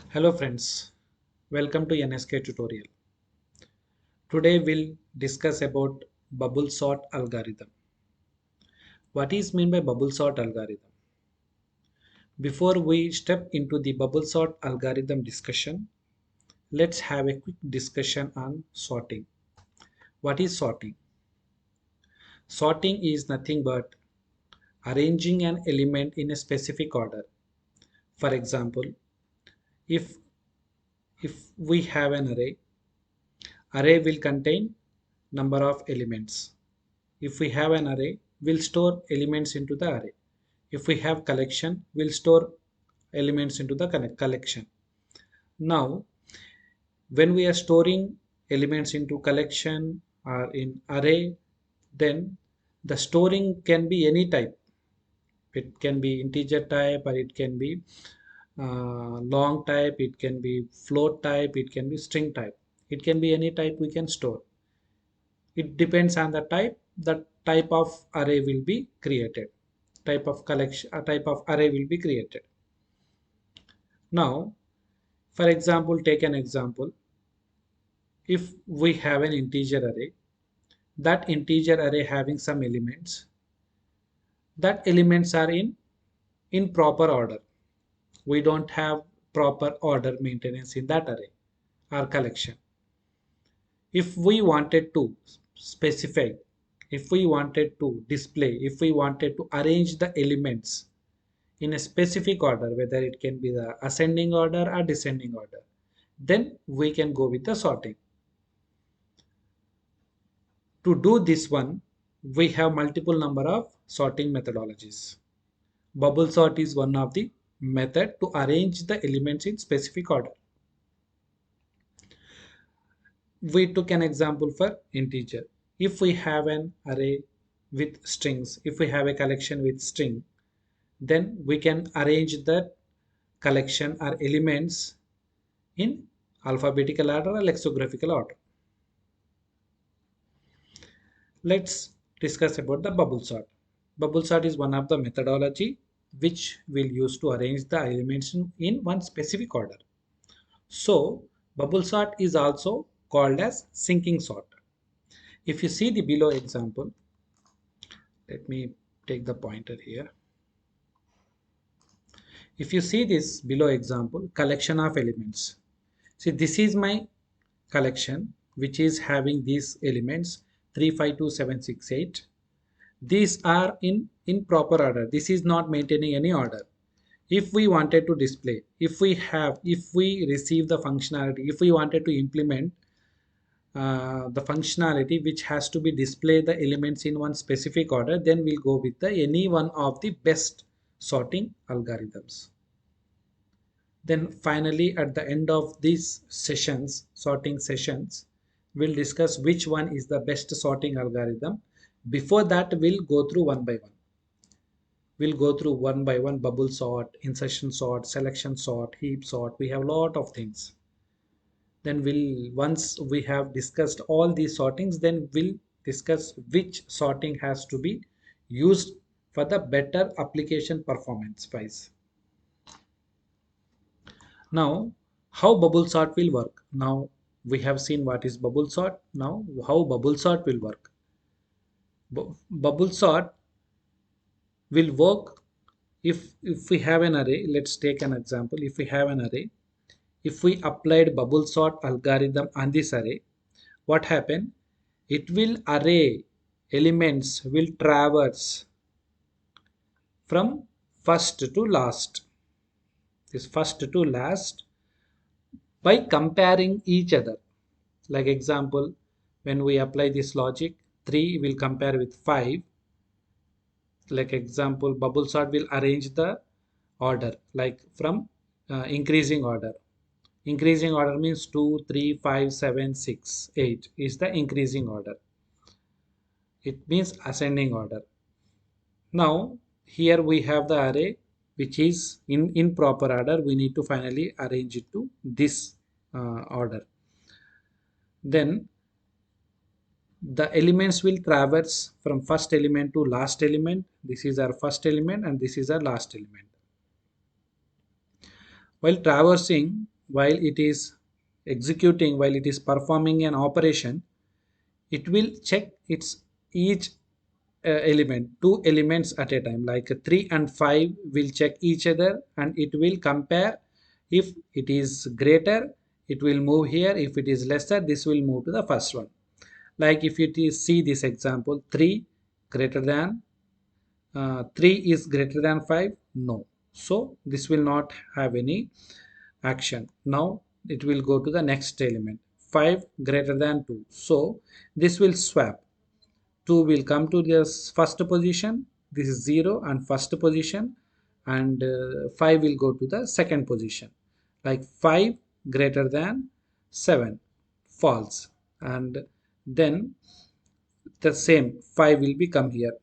Hello friends, welcome to NSK tutorial. Today we'll discuss about bubble sort algorithm. What is meant by bubble sort algorithm? Before we step into the bubble sort algorithm discussion, let's have a quick discussion on sorting. What is sorting? Sorting is nothing but arranging an element in a specific order. For example, if we have an array will contain number of elements. If we have an array, we'll store elements into the array. If we have collection, we'll store elements into the collection. Now, when we are storing elements into collection or in array, then the storing can be any type. It can be integer type, or it can be long type, it can be float type, it can be string type. It can be any type we can store. It depends on the type of array will be created. Type of collection, a type of array will be created. Now, for example, take an example. If we have an integer array, that integer array having some elements, that elements are in proper order. We don't have proper order maintenance in that array or collection. If we wanted to specify, if we wanted to display, if we wanted to arrange the elements in a specific order, whether it can be the ascending order or descending order, then we can go with the sorting. To do this one, we have multiple number of sorting methodologies. Bubble sort is one of the method to arrange the elements in specific order. We took an example for integer. If we have an array with strings, if we have a collection with string, then we can arrange that collection or elements in alphabetical order or lexicographical order. Let's discuss about the bubble sort. Bubble sort is one of the methodology which we'll use to arrange the elements in one specific order. So bubble sort is also called as sinking sort. If you see the below example, let me take the pointer here. If you see this below example, collection of elements. See, this is my collection which is having these elements 3, 5, 2, 7, 6, 8. These are in proper order. This is not maintaining any order. If we wanted to display, if we receive the functionality, if we wanted to implement the functionality which has to be display the elements in one specific order, then we'll go with the any one of the best sorting algorithms. Then finally, at the end of these sessions, sorting sessions, we'll discuss which one is the best sorting algorithm. Before that, we'll go through one by one. We'll go through one by one: bubble sort, insertion sort, selection sort, heap sort. We have a lot of things. Then once we have discussed all these sortings, then we'll discuss which sorting has to be used for the better application performance wise. Now, how bubble sort will work? Now we have seen what is bubble sort. Now how bubble sort will work? Bubble sort will work if we have an array. Let's take an example. If we have an array, if we applied bubble sort algorithm on this array, what happen? It will array elements will traverse from first to last. This first to last by comparing each other. Like example, when we apply this logic, 3 will compare with 5. Like example, bubble sort will arrange the order like from increasing order. Increasing order means 2, 3, 5, 7, 6, 8 is the increasing order. It means ascending order. Now here we have the array which is in proper order. We need to finally arrange it to this order. Then the elements will traverse from first element to last element. This is our first element and this is our last element. While traversing, while it is performing an operation, it will check its each element, two elements at a time, like 3 and 5 will check each other, and it will compare. If it is greater, it will move here. If it is lesser, this will move to the first one. Like if you see this example, 3 greater than 3 is greater than 5, no. So this will not have any action. Now it will go to the next element, 5 greater than 2, so this will swap. 2 will come to this first position, this is 0 and first position, and 5 will go to the second position. Like 5 greater than 7, false, and then the same 5 will become here.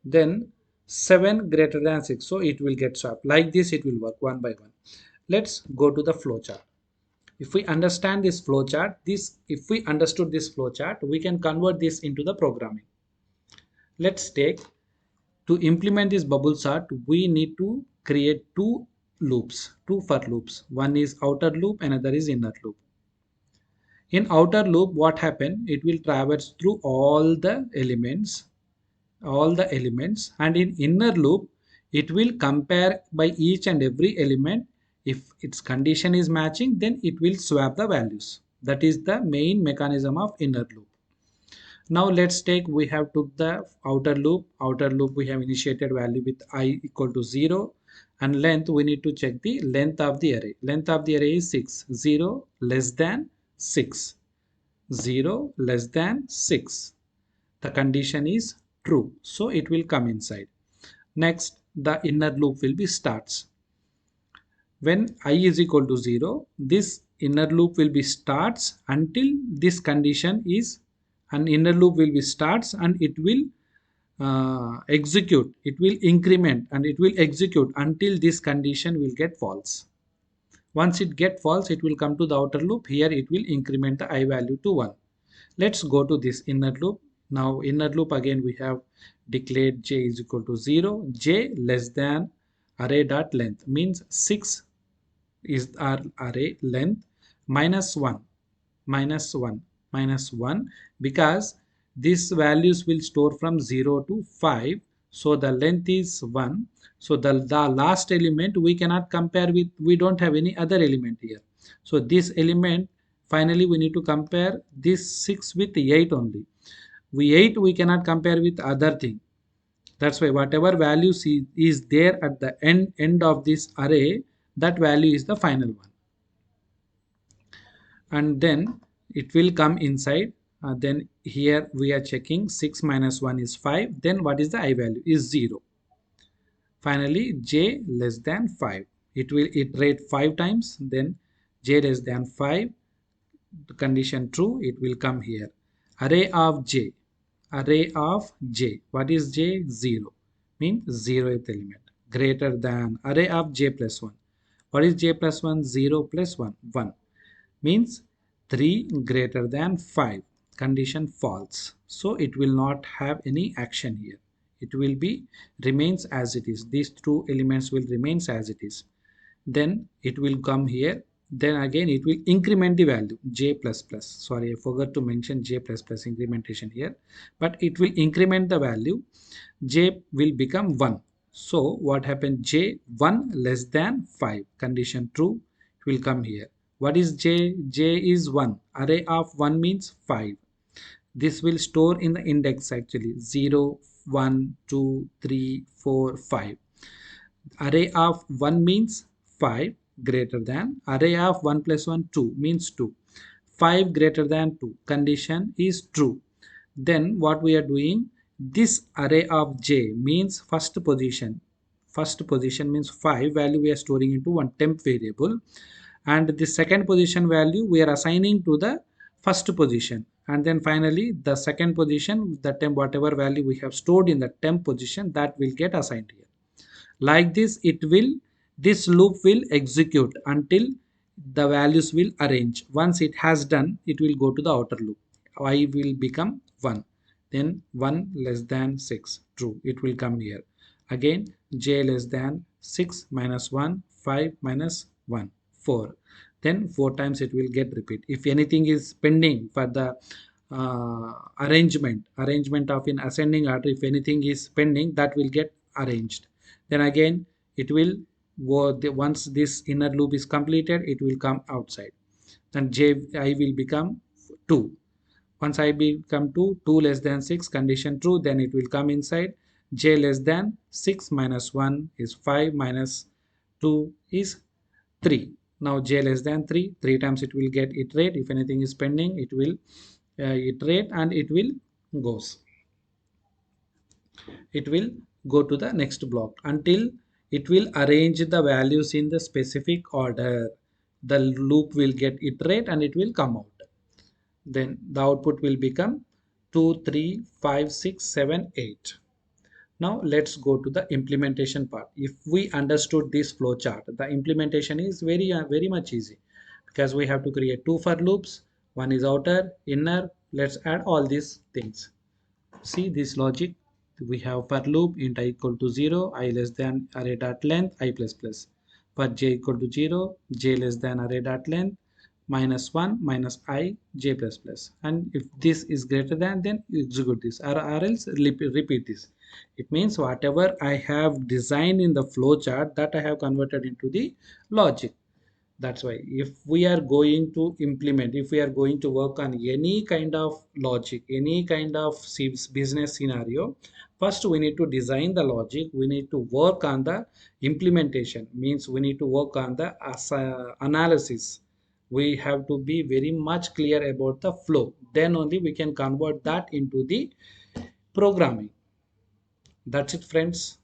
Then 7 greater than 6, so it will get swapped. Like this it will work one by one. Let's go to the flow chart. If we understand this flow chart, if we understood this flow chart, we can convert this into the programming. Let's take, to implement this bubble chart, we need to create two loops, two for loops. One is outer loop, another is inner loop. In outer loop, what happen? It will traverse through all the elements, and in inner loop it will compare by each and every element. If its condition is matching, then it will swap the values. That is the main mechanism of inner loop. Now let's take, we have took the outer loop we have initiated value with I equal to 0, and length we need to check the length of the array. Length of the array is 6, 0 less than 6, 0 less than 6. The condition is true, so it will come inside. Next, the inner loop will be starts. When I is equal to 0, this inner loop will be starts until this condition is, an inner loop will be starts and it will execute, it will increment and it will execute until this condition will get false. Once it get false, it will come to the outer loop. Here it will increment the I value to 1. Let's go to this inner loop. Now inner loop, again we have declared j is equal to 0, j less than array dot length, means 6 is our array length, minus 1, minus 1, minus 1, because these values will store from 0 to 5, so the length is 1. So the last element we cannot compare with, we don't have any other element here, so this element, finally we need to compare this 6 with 8 only. 8 we cannot compare with other thing. That's why whatever value is there at the end of this array, that value is the final one. And then it will come inside. Then here we are checking 6 minus 1 is 5. Then what is the I value? Is 0. Finally, j less than 5. It will iterate 5 times. Then j less than 5. The condition true. It will come here. Array of j. Array of j. What is j? 0. Means 0th element. Greater than array of j plus 1. What is j plus 1? 0 plus 1. 1. Means 3 greater than 5. Condition false. So it will not have any action here. It will be remains as it is. These two elements will remains as it is. Then it will come here. Then again it will increment the value j plus plus. Sorry, I forgot to mention j plus plus incrementation here. But it will increment the value. J will become 1. So what happened? J 1 less than 5. Condition true. It will come here. What is j? J is 1. Array of 1 means 5. This will store in the index actually 0, 1, 2, 3, 4, 5. Array of 1 means 5 greater than. Array of 1 plus 1, 2 means 2. 5 greater than 2. Condition is true. Then what we are doing? This array of j means first position. First position means 5 value we are storing into one temp variable, and the second position value we are assigning to the first position, and then finally the second position, the temp, whatever value we have stored in the temp position, that will get assigned here. Like this this loop will execute until the values will arrange. Once it has done, it will go to the outer loop. I will become 1. Then 1 less than 6, true, it will come here. Again j less than 6 minus 1, 5 minus 1, 4. Then 4 times it will get repeat. If anything is pending for the arrangement of in ascending order, if anything is pending, that will get arranged. Then again it will once this inner loop is completed, it will come outside. Then j I will become 2. Once I become 2, 2 less than 6, condition true, then it will come inside. J less than 6 minus 1 is 5 minus 2 is 3. Now j less than 3, 3 times it will get iterate. If anything is pending, it will iterate and it will go to the next block until it will arrange the values in the specific order. The loop will get iterate and it will come out. Then the output will become 2, 3, 5, 6, 7, 8. Now let's go to the implementation part. If we understood this flow chart, the implementation is very much easy, because we have to create two for loops. One is outer, inner. Let's add all these things. See this logic. We have for loop int I equal to 0, I less than array dot length I plus plus. For j equal to 0, j less than array dot length minus 1 minus I j plus plus. And if this is greater than, then execute this, or else repeat this. It means whatever I have designed in the flow chart, that I have converted into the logic. That's why if we are going to implement, if we are going to work on any kind of logic, any kind of business scenario, first we need to design the logic, we need to work on the implementation, means we need to work on the analysis. We have to be very much clear about the flow, then only we can convert that into the programming. That's it, friends.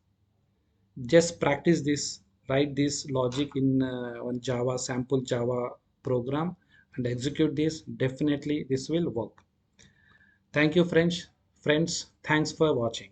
Just practice this, write this logic in one Java sample Java program and execute this. Definitely this will work. Thank you, friends. Thanks for watching.